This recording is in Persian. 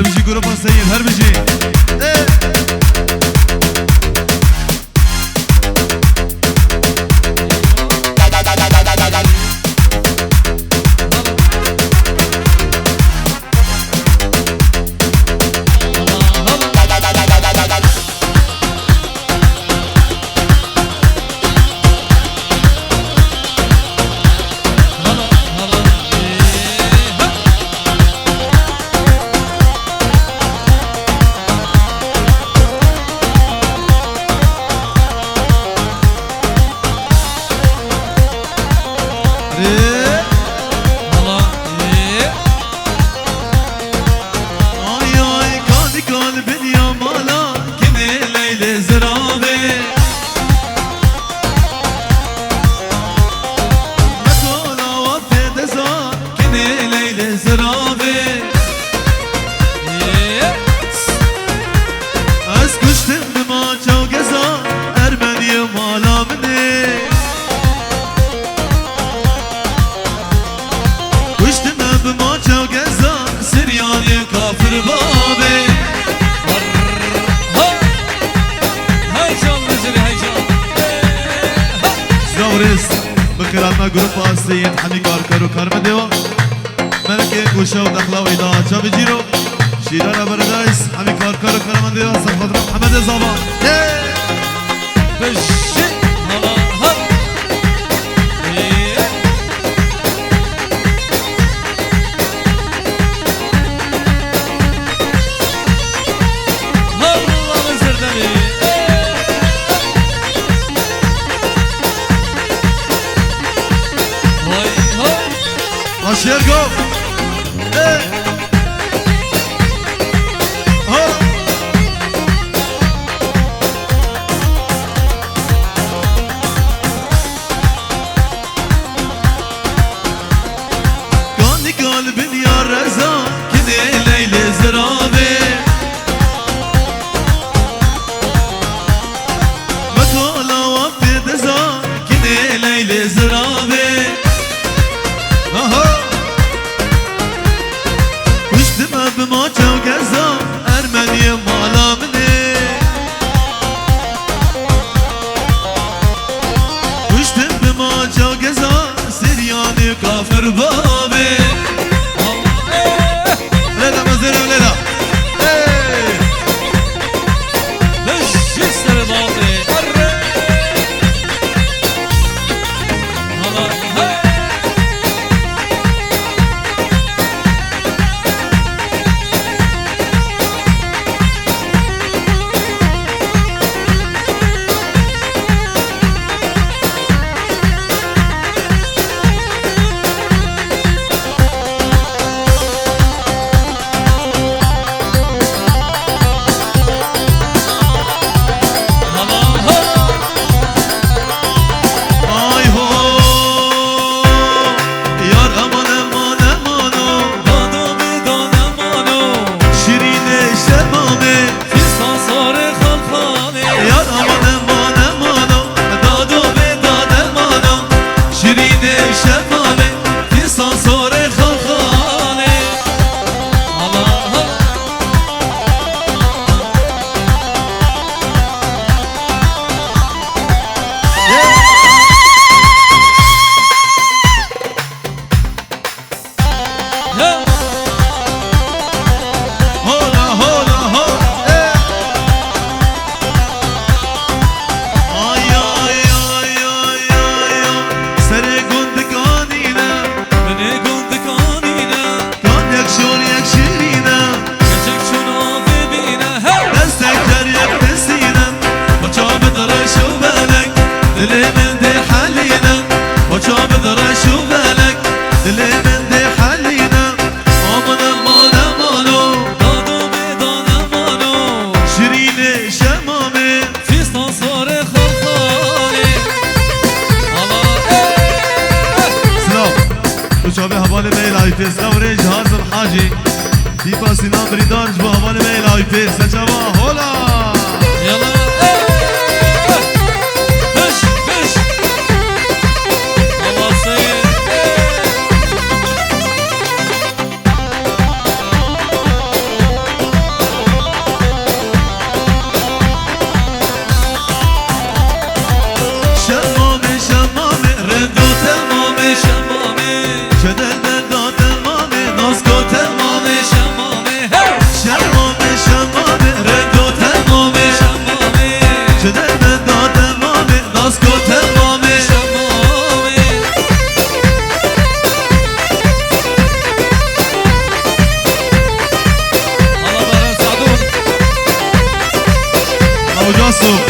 بيجي جروب السيد هر بيجي بخيراتنا جروب السيد حمي كاركرو كارما ديوا ملك گوشه و دخلا و اینا چا بجیرو شیران بردایس حمي كاركرو كارما ديوا صفحات محمد زبان بشي شیر گو گانی قلبin ya reza kine leyle zirabe metola wafte deza kine leyle zirabe بما جو گزا ارمنی مالا منه پشتم بما جو گزا سریانی کافر بابه لیلا مزرم لیلا بشی سر بابه تستوري جهاز الحاجي في باسينا بريدان جبو هواني ميل هاي فيس لجوا هولا يلا بش بش الله سيد سپاس و